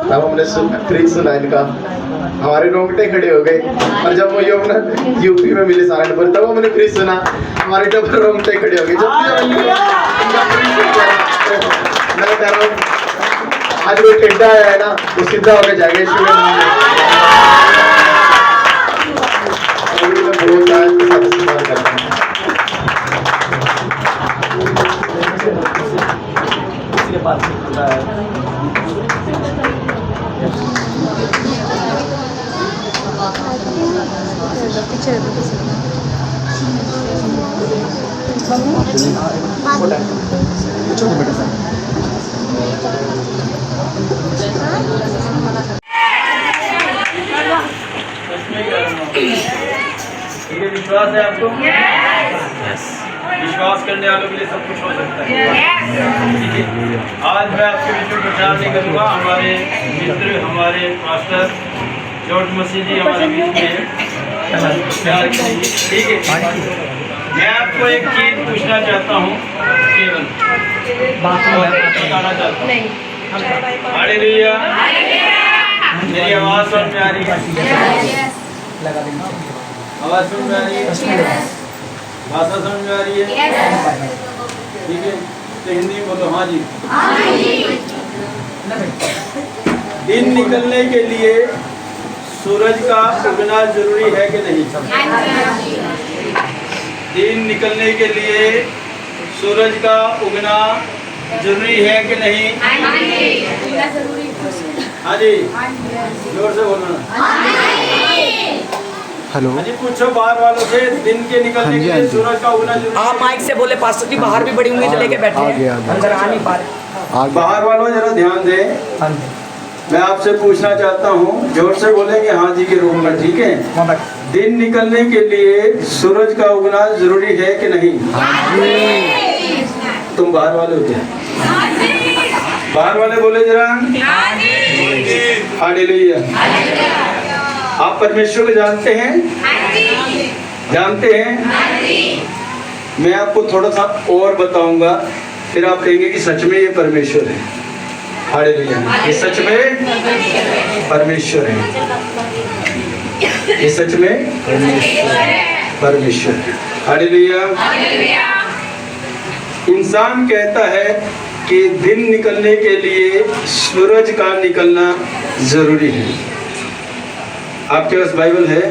तब हमने क्रिज सुना इनका, हमारे रोंगटे खड़े हो गए। और जब वो यमुना यूपी में मिले सहारनपुर, तब हमने क्रिज सुना, हमारे जब रोंगटे खड़े हो गए। जब मैं कह रहा हूँ आज कोई टेढ़ा है ना, वो सीधा होकर जाएगा इसलिए मैं बहुत साथ इस्तेमाल करता हूँ। ठीक है, विश्वास है आपको? विश्वास करने वालों के लिए सब कुछ हो सकता है। ठीक है, आज मैं आपके बीच में प्रचार नहीं करूँगा। हमारे मित्र, हमारे पास्टर जॉर्ज मसीह जी हमारे बीच में प्रचार करेंगे। ठीक है, मैं आपको एक चीज पूछना चाहता हूँ, केवल बताना चाहता हूँ। हालेलुया। मेरी आवाज़ समझ में आ रही है? आवाज़ समझ में आ रही है? भाषा समझ में आ रही है? ठीक है, तो हिंदी में बोलो हाँ जी। दिन निकलने के लिए सूरज का उगना जरूरी है कि नहीं? दिन निकलने के लिए सूरज का उगना जरूरी है कि नहीं? हाँ जी, जोर से बोलना। हेलो, हाँ जी, पूछो बाहर वालों से, दिन के निकलने के लिए सूरज का उगना जरूरी है? आप माइक से बोले पास्टर जी, बाहर भी बड़ी उंगली लेके बैठे हैं, अंदर आ नहीं पा रहे। बाहर वालों जरा ध्यान दें। मैं आपसे पूछना चाहता हूँ, जोर से बोलेंगे हाँ जी के रूप में, ठीक है? दिन निकलने के लिए सूरज का उगना जरूरी है कि नहीं? तुम बाहर वाले होते हैं, बाहर वाले बोले जरा हालेलुया। आप परमेश्वर को जानते हैं? जानते हैं? मैं आपको थोड़ा सा और बताऊंगा, फिर आप कहेंगे कि सच में ये परमेश्वर है। हालेलुया, ये सच में परमेश्वर है, ये सच में परमेश्वर है। हालेलुया। इंसान कहता है कि दिन निकलने के लिए सूरज का निकलना जरूरी है। आपके पास बाइबल है?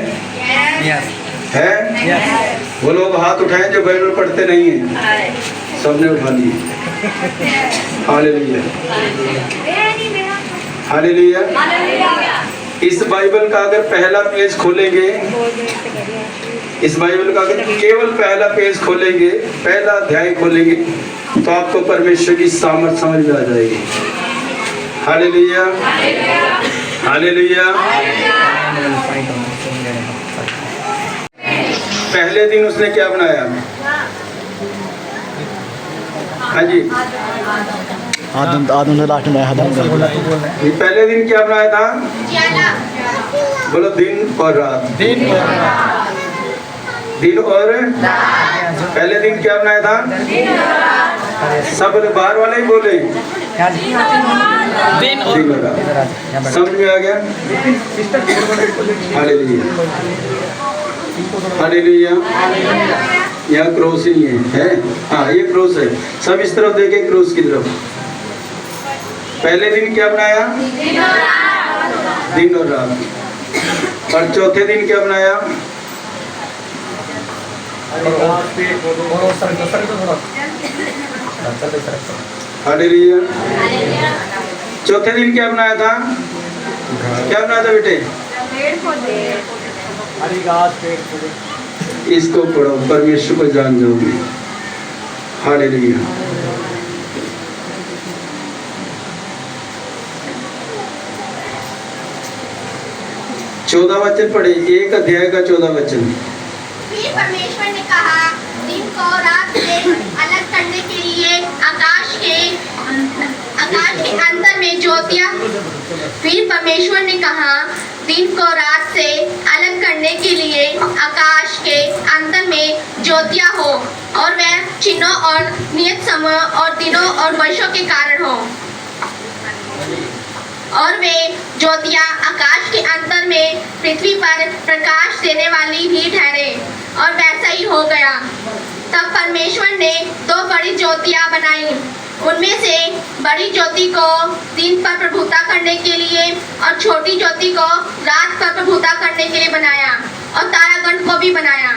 है? वो लोग हाथ उठाएं जो बाइबल पढ़ते नहीं हैं। सबने उठा लिए। Hallelujah, hallelujah. इस बाइबल का अगर पहला पेज खोलेंगे, इस बाइबल का अगर केवल पहला पेज खोलेंगे, पहला अध्याय खोलेंगे, तो आपको परमेश्वर की सामर्थ समझ में आ जाएगी। Hallelujah, hallelujah. पहले दिन उसने क्या बनाया? हाँ जी, आदम ने लास्ट में ये पहले दिन क्या बनाया था? बोलो दिन और रात। दिन और पहले दिन क्या बनाया था? सब बाहर वाले ही बोले दिन और रात। समझ में आ गया? Hallelujah, hallelujah. यहाँ क्रॉस ही है। हाँ, ये क्रॉस है। सब इस तरफ देखे, क्रॉस की तरफ। पहले दिन क्या बनाया? दिन और रात। और चौथे दिन क्या बनाया? हालेलुया। चौथे दिन क्या बनाया था? क्या बनाया था बेटे? इसको पढ़ो, परमेश्वर को जान जाओगे। हालेलुया। चौदह वचन पढ़े, एक अध्याय का 14 वचन। फिर परमेश्वर ने कहा, दिन को रात से अलग करने के लिए आकाश के अंतर में ज्योतियां। फिर परमेश्वर ने कहा, दिन को रात से अलग करने के लिए आकाश के अंतर में ज्योतियां हो, और वह चिन्हों और नियत समय और दिनों और वर्षों के कारण हो। और वे ज्योतियां आकाश के अंतर में पृथ्वी पर प्रकाश देने वाली भी ठहरे, और वैसा ही हो गया। तब परमेश्वर ने 2 बड़ी ज्योतियां बनाई। उनमें से बड़ी ज्योति को दिन पर प्रभुता करने के लिए और छोटी ज्योति को रात पर प्रभुता करने के लिए बनाया, और तारागण को भी बनाया।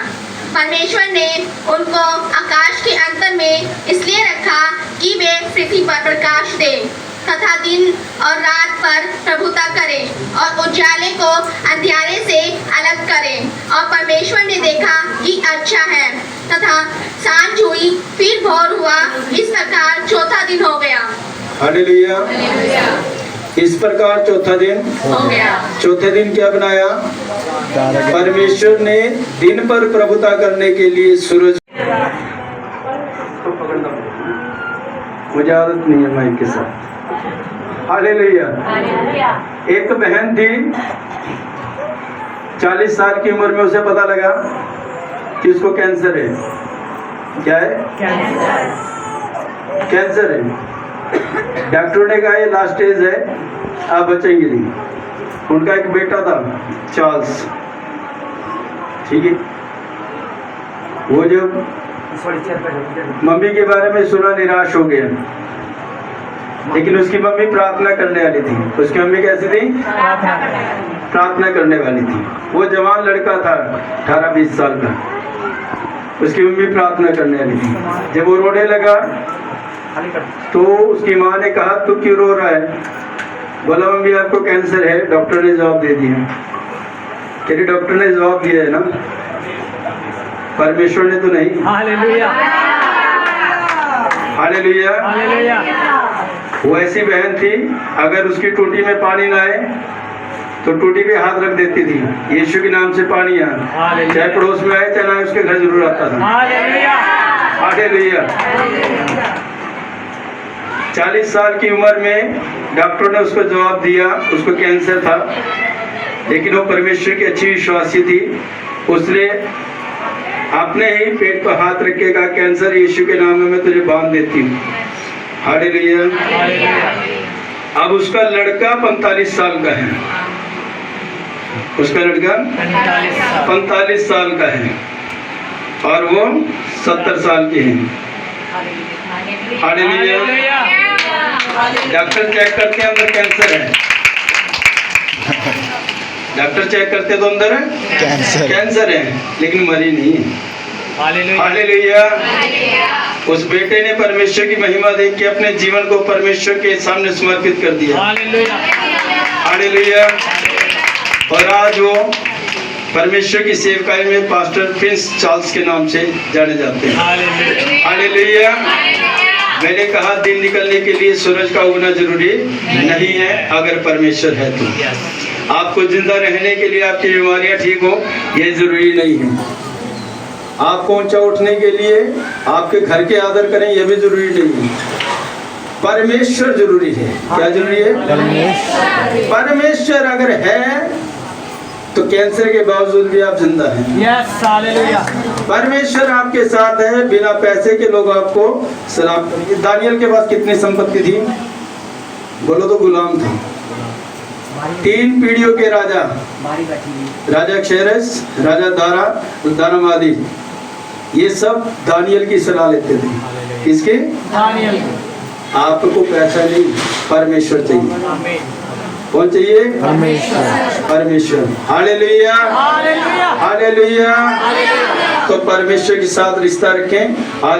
परमेश्वर ने उनको आकाश के अंतर में इसलिए रखा कि वे पृथ्वी पर प्रकाश दे तथा दिन और रात पर प्रभुता करे और उजाले को अंधियारे से अलग करे। और परमेश्वर ने देखा कि अच्छा है, तथा सांझ हुई, फिर भोर हुआ। इस प्रकार चौथा दिन हो गया। हालेलुया। इस प्रकार चौथा दिन हो गया। चौथे दिन क्या बनाया? परमेश्वर ने दिन पर प्रभुता करने के लिए सूरज। मुझे आदत नहीं है माइक के साथ। हालेलुया। एक बहन थी, 40 साल की उम्र में उसे पता लगा कि उसको कैंसर है। क्या है? कैंसर है। डॉक्टर ने कहा ये लास्ट स्टेज है, आप बचेंगे नहीं। उनका एक बेटा था चार्ल्स, ठीक है। वो जब मम्मी के बारे में सुना निराश हो गया, लेकिन उसकी मम्मी प्रार्थना करने वाली थी। उसकी मम्मी कैसी थी? प्रार्थना करने वाली थी। वो जवान लड़का था, 18-20 साल का। उसकी मम्मी प्रार्थना करने वाली थी। जब वो रोने लगा तो उसकी माँ ने कहा तू क्यों रो रहा है? बोला मम्मी आपको कैंसर है, डॉक्टर ने जवाब दे दिया। तेरे डॉक्टर ने जवाब दिया है ना, परमेश्वर ने तो नहीं। हालेलुया। हालेलुया। हालेलुया। वो ऐसी बहन थी, अगर उसकी टूटी में पानी ना आए तो टूटी पे हाथ रख देती थी, यीशु के नाम से पानी आ, चाहे पड़ोस में आए चाहे ना, उसके घर जरूर आता था। हालेलुया। 40 साल की उम्र में डॉक्टर ने उसको जवाब दिया, उसको कैंसर था, लेकिन वो परमेश्वर की अच्छी विश्वासी थी। उसने अपने ही पेट पर हाथ रख के कहा कैंसर यीशु के नाम में मैं तुझे बांध देती हूँ। हालेलुया। अब उसका लड़का 45 साल का है। उसका लड़का 45 साल का है और वो 70 साल के हैं। हालेलुया। डॉक्टर चेक करते हैं अंदर कैंसर है। डॉक्टर चेक करते तो अंदर कैंसर है, लेकिन मरी नहीं है। हालेलुया। उस बेटे ने परमेश्वर की महिमा देख के अपने जीवन को परमेश्वर के सामने समर्पित कर दिया। हालेलुया। और आज वो परमेश्वर की सेवकाई में पास्टर प्रिंस चार्ल्स के नाम से जाने जाते हैं। हालेलुया। मैंने कहा दिन निकलने के लिए सूरज का उगना जरूरी नहीं है, अगर परमेश्वर है तो। आपको जिंदा रहने के लिए आपकी बीमारियां ठीक हो ये जरूरी नहीं है। आपको ऊंचा उठने के लिए आपके घर के आदर करें ये भी जरूरी नहीं है। परमेश्वर जरूरी है। क्या जरूरी है? परमेश्वर अगर है तो कैंसर के बावजूद भी आप जिंदा हैं। Yes, hallelujah. परमेश्वर आपके साथ है, बिना पैसे के लोग आपको सलाम करेंगे। दानियल के पास कितनी संपत्ति थी? बोलो तो गुलाम था। 3 पीढ़ियों के राजा, राजा क्षेरस, राजा दारामादी, ये सब दानियल की सलाह लेते थे। किसके? दानियल। आपको पैसा नहीं, परमेश्वर चाहिए। कौन चाहिए? परमेश्वर। हालेलुया। हालेलुया। तो परमेश्वर के साथ रिश्ता रखें। आज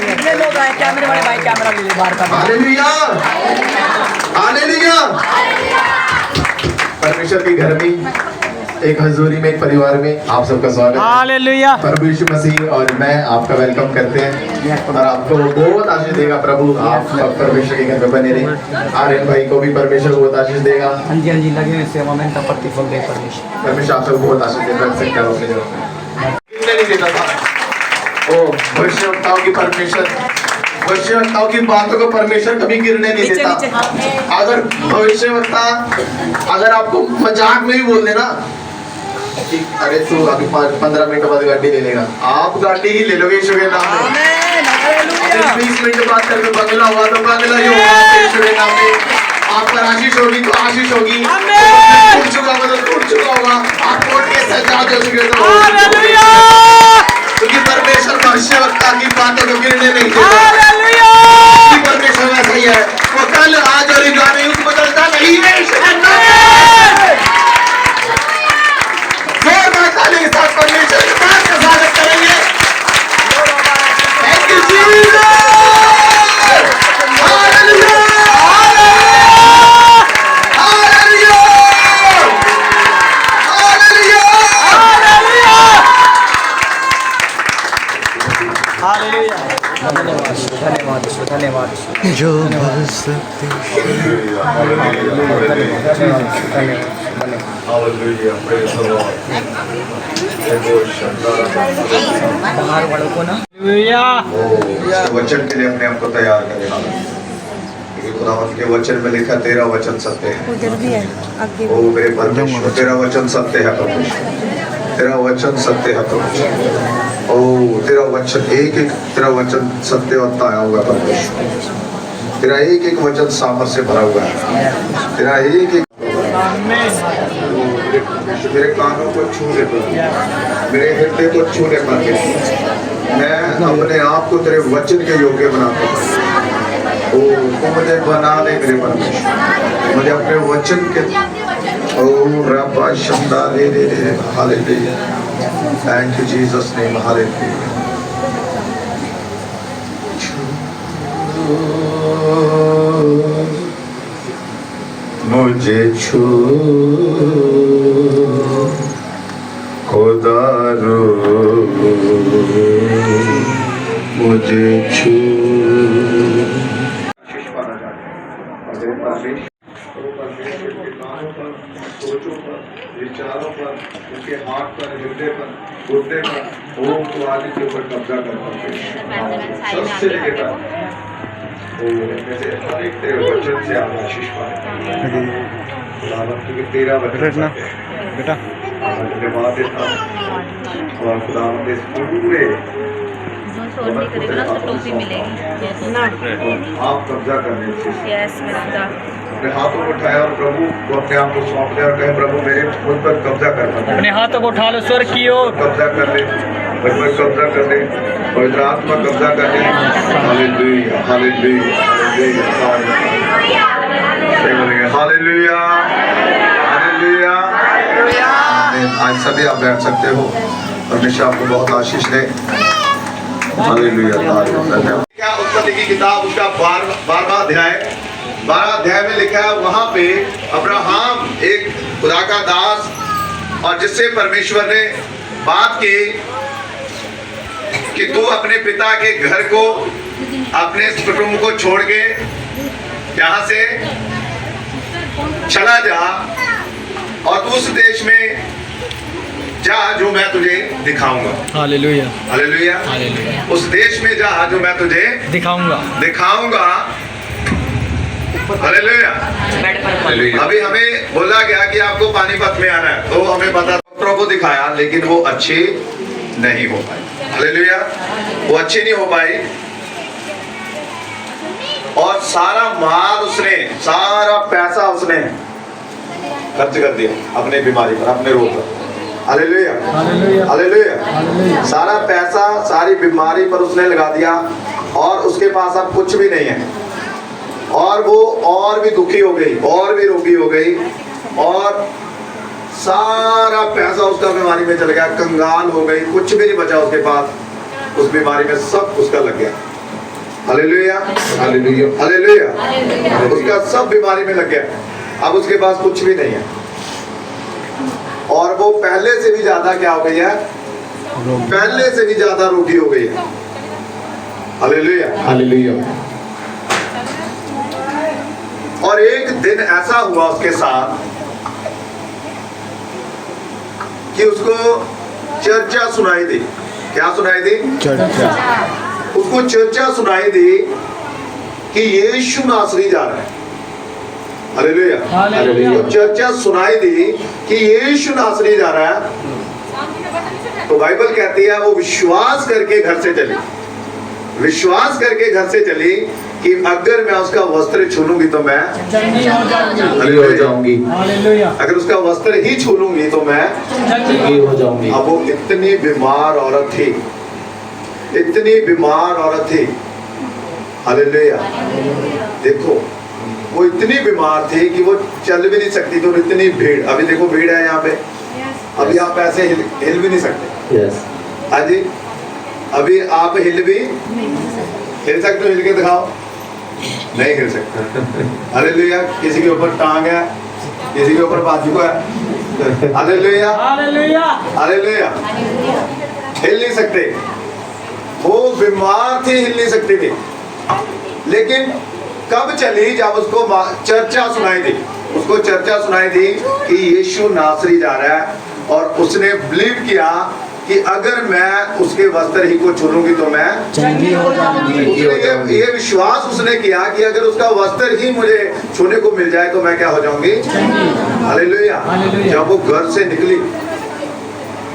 कितने लोग आए? कैमरे वाले भाई कैमरा ले ले बाहर का। हालेलुया। हालेलुया। परमेश्वर के घर में एक हजूरी में, एक परिवार में आप सबका स्वागत है। हालेलुया। प्रभु यीशु मसीह और मैं आपका वेलकम करते हैं और आपको बहुत आशीष देगा प्रभु। आप परमेश्वर के घर में बने रहे। आर्यन भाई को भी परमेश्वर बहुत आशीष देगा। हाँ जी लगे हुए सेवा में इनका प्रतिफल दे परमेश्वर। परमेश्वर आप सबको बहुत आशीष देगा। रख सकते हो अपने जगह पे। नहीं देता था ओ भविष्यवक्ताओं की परमेश्वर, भविष्यवक्ताओं की बातों को परमेश्वर कभी गिरने नहीं देता। अगर भविष्यवक्ता अगर आपको मजाक में भी बोल देना कि अरे तू अभी 15 मिनट बाद गाड़ी ले लेगा, आप गाड़ी ही ले लोगे यीशु के नाम में। अगर 20 मिनट बाद करके बंगला हुआ तो बंगला ही होगा यीशु के नाम में। आप पर आशीष होगी तो आशीष होगी, टूट चुका होगा तो टूट चुका होगा। आप कोर्ट के सजाद हो चुके तो क्योंकि परमेश्वर भविष्यवक्ता की बातों को गिरने नहीं देता। परमेश्वर वैसा ही है, वो कल आज और इन्होंने युग बदलता नहीं है। जोरदार ताली के साथ परमेश्वर के पास का स्वागत करेंगे। Thank you Jesus. Hallelujah hallelujah hallelujah hallelujah. धन्यवाद धन्यवाद धन्यवाद। जो भर सकते बाहर वालों को ना वचन के लिए अपने आप को तैयार करें। क्योंकि खुदावंत के वचन में लिखा तेरा वचन सत्य है। ओ मेरे परमेश्वर तेरा वचन सत्य है परमेश्वर, तेरा वचन सत्य है परमेश्वर। ओ तेरा वचन एक एक तेरा वचन सत्य होता होगा परमेश्वर। तेरा एक एक वचन सामर्थ से भरा हुआ है। तेरा एक एक मेरे कानों को छूने पर, मेरे हृदय को छूने पर मैं अपने आप को तेरे वचन के योग्य बनाता हूँ। ओ तू मुझे बना ले मेरे परमेश्वर, मुझे अपने वचन के ओ रब्बा शंदा ले ले ले। Hallelujah. Thank you Jesus name. Hallelujah. मुझे छू खुदा रो, मुझे छू। सोचों पर, विचारों पर, उनके हाथ पर, हृदय पर, घुटने पर ओम तो आदि के ऊपर कब्जा करता सबसे लेकर जैसे हर एक तेरे वचन से आप आशीष पाए क्योंकि तेरा वचन बेटा धन्यवाद देता हूँ। और खुदावंद इस पूरे छोड़ने करेगा ना उसको टोपी मिलेगी ना। आप कब्जा करने से यस मेरा खुदा अपने हाथों को उठाया और प्रभु को अपने आप को सौंप दिया और कहे प्रभु मेरे मुझ पर कब्जा कर। अपने हाथों को उठा लो स्वर्ग की ओर, कब्जा कर ले, मुझ पर कब्जा कर ले, पवित्र आत्मा कब्जा कर ले। Hallelujah hallelujah hallelujah hallelujah hallelujah. आज सभी आप बैठ सकते हो। परमेश्वर आपको बहुत आशीष दे। हालेलुया धन्यवाद। क्या उत्पत्ति की किताब उसका 12वां अध्याय में लिखा है, वहां पे अब्राहम एक खुदा का दास और जिससे परमेश्वर ने बात की कि तू अपने पिता के घर को, अपने कुटुंब को छोड़ के यहाँ से चला जा और उस देश में जा जो मैं तुझे दिखाऊंगा। Hallelujah hallelujah. उस देश में जा जो मैं तुझे दिखाऊंगा। हालेलुया। अभी हमें बोला गया कि आपको पानीपत में आना है, तो हमें पता प्रभु दिखाया, लेकिन वो अच्छी नहीं हो पाई। हालेलुया। वो अच्छी नहीं हो पाई और सारा माल उसने, सारा पैसा उसने खर्च कर दिया अपने बीमारी पर, अपने रोग पर। Hallelujah hallelujah. सारा पैसा सारी बीमारी पर उसने लगा दिया और उसके पास अब कुछ भी नहीं है और वो और भी दुखी हो गई और भी रोगी हो गई और सारा पैसा उसका बीमारी में चला गया, कंगाल हो गई, कुछ भी नहीं बचा उसके पास। उस बीमारी में सब उसका लग गया। Hallelujah hallelujah hallelujah. उसका सब बीमारी में लग गया, अब उसके पास कुछ भी नहीं है और वो पहले से भी ज्यादा क्या हो गई है, पहले से भी ज्यादा रोगी हो गई है। Hallelujah, hallelujah. और एक दिन ऐसा हुआ उसके साथ कि उसको चर्चा सुनाई दी। क्या सुनाई दी? चर्चा। उसको चर्चा सुनाई दी कि यीशु नासरी जा रहा है। Hallelujah, hallelujah. तो चर्चा सुनाई दी कि यीशु नासरी जा रहा है। तो बाइबल कहती है वो विश्वास करके घर से चली, विश्वास करके घर से चली कि अगर मैं उसका वस्त्र छू लूंगी तो मैं चंगी हो जाऊंगी। अगर उसका वस्त्र ही छू लूंगी तो मैं चंगी हो जाऊंगी। अब वो इतनी बीमार औरत थी, इतनी बीमार औरत थी। हालेलुया। देखो वो इतनी बीमार थी कि वो चल भी नहीं सकती। तो इतनी भीड़, अभी देखो भीड़ है यहाँ पे, अभी आप ऐसे हिल भी नहीं सकते। हाँ जी, अभी आप हिल सकते हो? हिल के दिखाओ। नहीं हिल सकते। हालेलुया। किसी के ऊपर टांग है, किसी के ऊपर बाजू है। Hallelujah, hallelujah, hallelujah. हिल नहीं सकते। वो बीमार थी, हिल नहीं सकती थी। लेकिन कब चली? जब उसको चर्चा सुनाई दी। उसको चर्चा सुनाई दी कि यीशु नासरी जा रहा है, और उसने बिलीव किया कि अगर मैं उसके वस्त्र ही को छू लूंगी तो मैं चंगी हो जाऊंगी। ये विश्वास उसने किया कि अगर उसका वस्त्र ही मुझे छूने को मिल जाए तो मैं क्या हो जाऊंगी? हालेलुया। जब वो घर से निकली,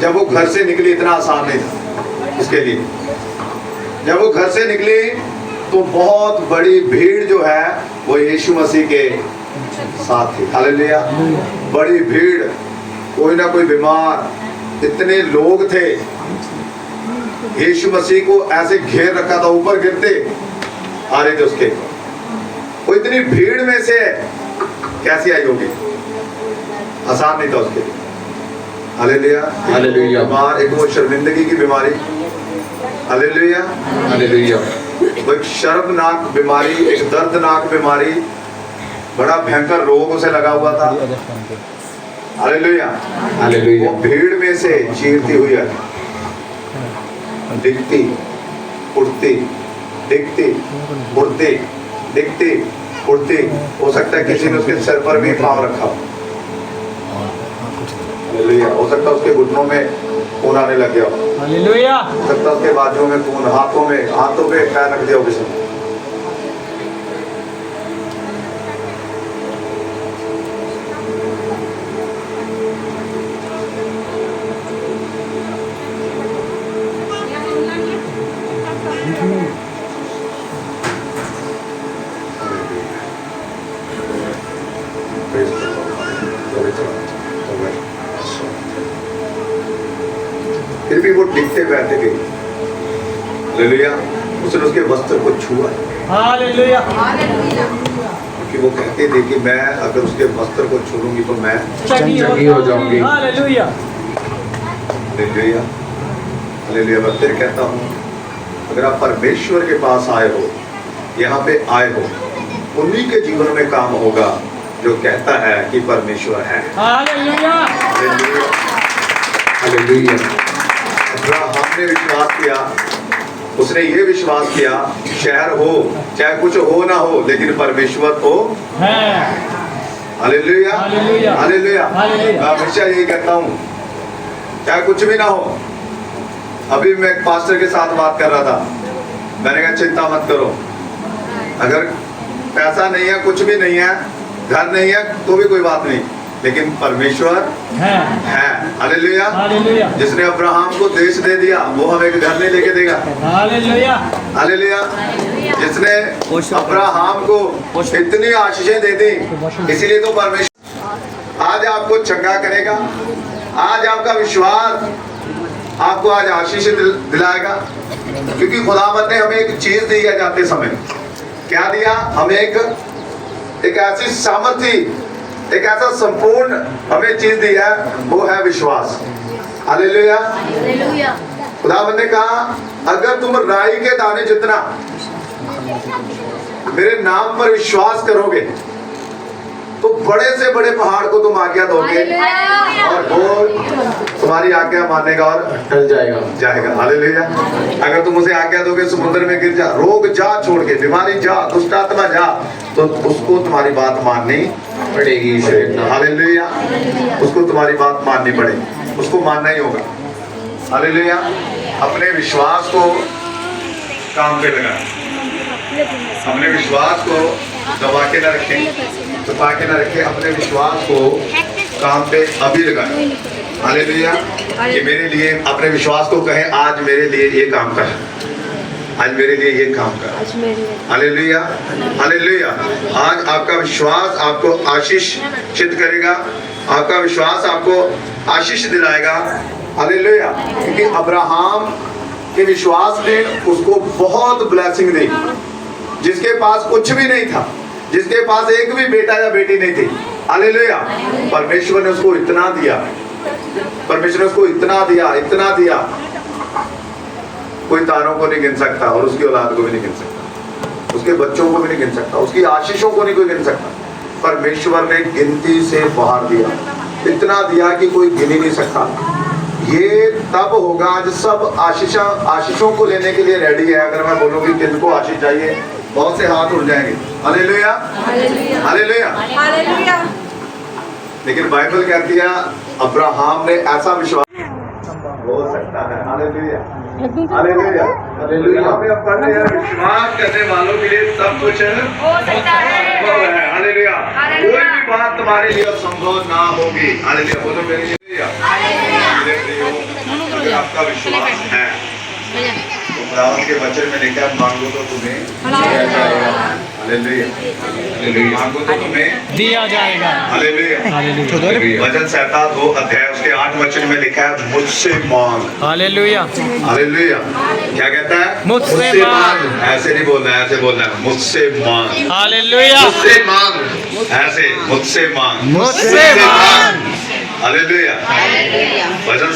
जब वो घर से निकली, इतना आसान नहीं था उसके लिए। जब वो घर से निकली तो बहुत बड़ी भीड़ जो है वो यीशु मसीह के साथ थी। हालेलुया। बड़ी भीड़, कोई ना कोई बीमार, इतने लोग थे। यीशु मसीह को ऐसे घेर रखा था, ऊपर गिरते आ रहे थे उसके। वो इतनी भीड़ में से कैसी आई होगी? आसान नहीं था उसके लिए। Hallelujah, hallelujah. बीमार, एक वो शर्मिंदगी की बीमारी। Hallelujah, hallelujah. वो एक शर्मनाक बीमारी, एक दर्दनाक बीमारी, बड़ा भयंकर रोग उसे लगा हुआ था। Hallelujah, hallelujah. वो भीड़ में से चीरती हुई है, दिखती, उड़ती, दिखती, उड़ती, दिखती, उड़ती। हो सकता है किसी ने उसके सिर पर भी पांव रखा। हालेलुया। हो सकता है उसके घुटनों में खून आने लग गया। हालेलुया। हो सकता है उसके बाजुओं में खून, हाथों पे पैर रख दिया किसी ने। फिर भी वो टिकते बैठे गए। हालेलुया। उसने उसके वस्त्र को छुआ। हालेलुया। क्योंकि वो कहते थे कि मैं अगर उसके वस्त्र को छू लूंगी तो मैं चंगी हो जाऊंगी। Hallelujah, hallelujah, hallelujah. मैं फिर कहता हूँ, अगर आप परमेश्वर के पास आए हो, यहाँ पे आए हो, उन्हीं के जीवन में काम होगा जो कहता है कि परमेश्वर है। Hallelujah, hallelujah, hallelujah. अब्राहम ने विश्वास किया, उसने ये विश्वास किया, शहर हो चाहे कुछ हो ना हो, लेकिन परमेश्वर तो है। Hallelujah, hallelujah. मैं हमेशा यही कहता हूँ, चाहे कुछ भी ना हो। अभी मैं एक पास्टर के साथ बात कर रहा था, मैंने कहा चिंता मत करो, अगर पैसा नहीं है, कुछ भी नहीं है, घर नहीं है, तो भी कोई बात नहीं, लेकिन परमेश्वर है। Hallelujah, hallelujah. जिसने अब्राहम को देश दे दिया, वो हमें एक घर नहीं लेके देगा। Hallelujah, hallelujah. जिसने अब्राहम को इतनी आशीषें दे दी, इसीलिए तो परमेश्वर आज आपको चंगा करेगा। आज आपका विश्वास आपको आज आशीष दिलाएगा, क्योंकि खुदावंद ने हमें एक चीज दी है जाते समय। क्या दिया? हमें एक ऐसी सामर्थ्य, एक ऐसा संपूर्ण हमें चीज दी है, वो है विश्वास। Hallelujah, hallelujah. खुदावंद ने कहा, अगर तुम राई के दाने जितना मेरे नाम पर विश्वास करोगे तो बड़े से बड़े पहाड़ को तुम आज्ञा दोगे और वो तुम्हारी आज्ञा मानेगा और टल जाएगा हालेलुया। अगर तुम उसे आज्ञा दोगे समुद्र में गिर जा, रोग जा छोड़ के, बीमारी जा, दुष्ट आत्मा जा, तो उसको तुम्हारी बात माननी पड़ेगी। हालेलुया। उसको तुम्हारी बात माननी पड़ेगी, उसको मानना ही होगा। हालेलुया। अपने विश्वास को काम पे लगाएं, अपने विश्वास को दबा के न रखें, छुपा के न रखें, अपने विश्वास को काम पे अभी लगाएं। हालेलुया। कि मेरे लिए अपने विश्वास को कहें, आज मेरे लिए ये काम कर, आज मेरे लिए ये काम कर। हालेलुया। हालेलुया। आज आपका विश्वास आपको आशीषित करेगा, आपका विश्वास आपको आशीष दिलाएगा। हालेलुया। क्योंकि अब्राहम के विश्वास ने उसको बहुत ब्लेसिंग दी। जिसके पास कुछ भी नहीं था, जिसके पास एक भी बेटा या बेटी नहीं थी, हालेलुया, परमेश्वर ने उसको इतना दिया, परमेश्वर ने उसको इतना दिया, इतना दिया, कोई तारों को नहीं गिन सकता और उसकी औलाद को भी नहीं गिन सकता, उसके बच्चों को भी नहीं गिन सकता, उसकी आशीषों को नहीं कोई गिन सकता। परमेश्वर ने गिनती से बाहर दिया, इतना दिया कि कोई गिन ही नहीं सकता। ये तब होगा आज सब आशीषों को लेने के लिए रेडी है। अगर मैं बोलूँ कि किसको आशीष चाहिए, बहुत से हाथ उड़ जाएंगे। हालेलुया। हालेलुया। हालेलुया। लेकिन बाइबल कहती है अब्राहम ने ऐसा विश्वास हो सकता है। हालेलुया। हालेलुया। हालेलुया। यहाँ पे अब पढ़ रहे हैं, विश्वास करने वालों के लिए सब कुछ हो सकता है। हालेलुया। कोई भी बात तुम्हारे लिए असंभव ना होगी। हालेलुया। बोलो मेरे लिए अगर आपका विश्वास है तो खुदावंद के वचन में लिखा है, मांगो तो तुम्हें दिया जाएगा। हालेलुया। हालेलुया। मांगो तो तुम्हें दिया जाएगा। हालेलुया। वचन 2 अध्याय उसके 8 वचन में लिखा है, मुझसे मांग। हालेलुया। हालेलुया। क्या कहता है? मुझसे मांग। ऐसे नहीं बोलना है, ऐसे बोलना है, मुझसे मांग। हालेलुया। मुझसे मांग, ऐसे मुझसे मांग, मुझसे मांग। हालेलुया। वचन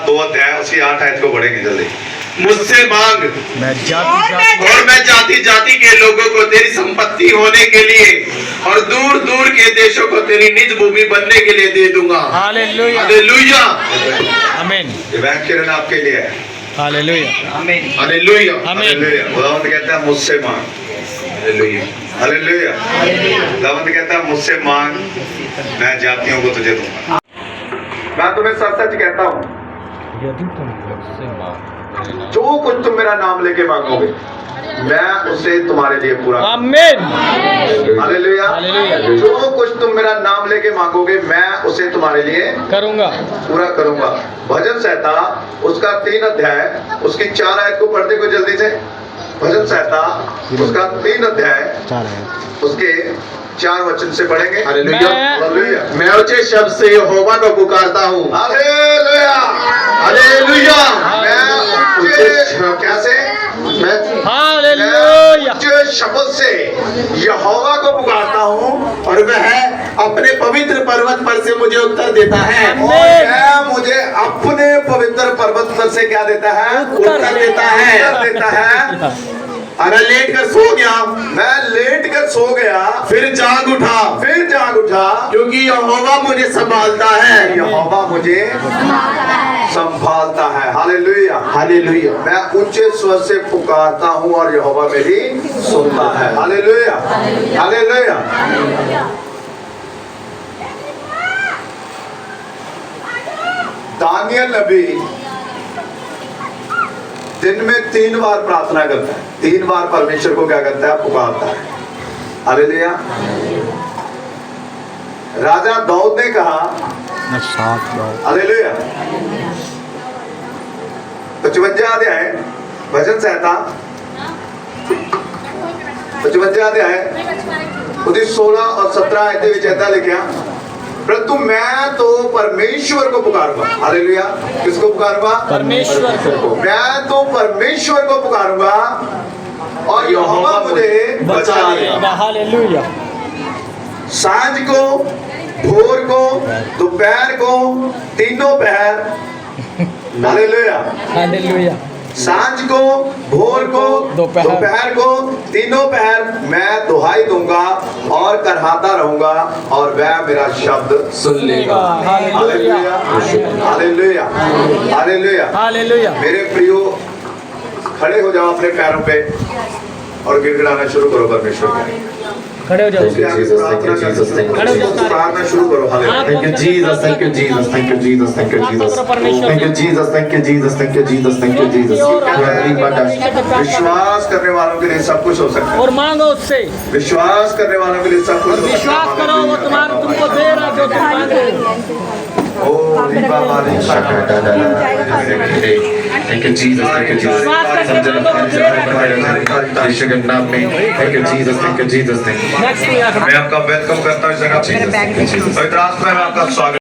2 अध्याय उसकी 8 आयत को पढ़ेंगे जल्दी। मुझसे मांग मैं जाति और मैं जाति जाति के लोगों को तेरी संपत्ति होने के लिए और दूर दूर के देशों को तेरी निज भूमि बनने के लिए दे दूंगा। हालेलुया। हालेलुया। आमीन। ये व्याख्यान आपके लिए है। हालेलुया। आमीन। हालेलुया। आमीन। हालेलुया। खुदावंद कहता है मुझसे मांग। हालेलुया। हालेलुया। खुदावंद कहता है मुझसे मांग, मैं जातियों को तुझे दूंगा। मैं तुम्हें सच सच कहता हूँ, यदि तुम मुझसे मांग जो कुछ तुम मेरा नाम लेके मांगोगे, मैं उसे तुम्हारे लिए पूरा करूंगा। आमीन। हालेलुया। हालेलुया। जो कुछ तुम मेरा नाम लेके मांगोगे, मैं उसे तुम्हारे लिए करूंगा। पूरा करूंगा। भजन संहिता उसका 3 अध्याय उसकी 4 आयत को पढ़ते को जल्दी से। भजन संहिता उसका 3 अध्याय उसके 4 वचन से पढ़ेंगे। हालेलुया। हालेलुया। मैं ऊंचे शब्द से यहोवा को पुकारता हूँ। हालेलुया। हालेलुया। मैं ऊंचे कैसे? मैं हालेलुया। ऊंचे शब्द से यहोवा को पुकारता हूँ और वह अपने पवित्र पर्वत पर से मुझे उत्तर देता है। और वह मुझे अपने पवित्र पर्वत पर से क्या देता है? उत्तर देता है। अरे लेट कर सो गया, मैं लेट कर सो गया, फिर जाग उठा, क्योंकि यहोवा मुझे संभालता है। यहोवा मुझे संभालता है। हालेलुया। हालेलुया। मैं ऊंचे स्वर से पुकारता हूँ और यहोवा मेरी सुनता है। हालेलुया। हालेलुया। दानियल नबी दिन में 3 बार प्रार्थना करता है, 3 बार परमेश्वर को क्या करता है? पुकारता है। हालेलुया। राजा दाऊद ने कहा, हालेलुया, 55 अध्याय भजन संहिता 55 अध्याय उसकी 16 और 17 आयतें विच ऐसा लिखा, परंतु मैं तो परमेश्वर को पुकारूंगा। हालेलुया। किसको पुकारूंगा? परमेश्वर को। मैं तो परमेश्वर को पुकारूंगा और यहोवा मुझे बचा लेगा। हालेलुया। सांझ को, भोर को, दोपहर को, तीनों पहर। हालेलुया। हालेलुया। सांझ को, भोर को, दोपहर को, तीनों पहर मैं दुहाई दूंगा और करहाता रहूंगा और वह मेरा शब्द सुन लेगा। Hallelujah, hallelujah, hallelujah, hallelujah. मेरे प्रियो, खड़े हो जाओ अपने पैरों पे और गिड़गिड़ाना शुरू करो परमेश्वर के। खड़े हो जाओ। प्रार्थना शुरू करो। Thank you Jesus, thank you Jesus, thank you Jesus, thank you Jesus, thank you Jesus, thank you Jesus, thank you Jesus, thank you Jesus। विश्वास करने वालों के लिए सब कुछ हो सकता है। और मांगो उससे, विश्वास करने वालों के लिए सब कुछ हो सकता है। विश्वास करो वो तुम्हारा तुमको दे रहा है जो तुम मांग रहे हो। Thank you Jesus, thank you Jesus। यीशु के नाम में thank you Jesus, thank you Jesus, thank you। Next मैं आपका वेलकम करता हूँ इस जगह। पवित्र आत्मा में आपका स्वागत।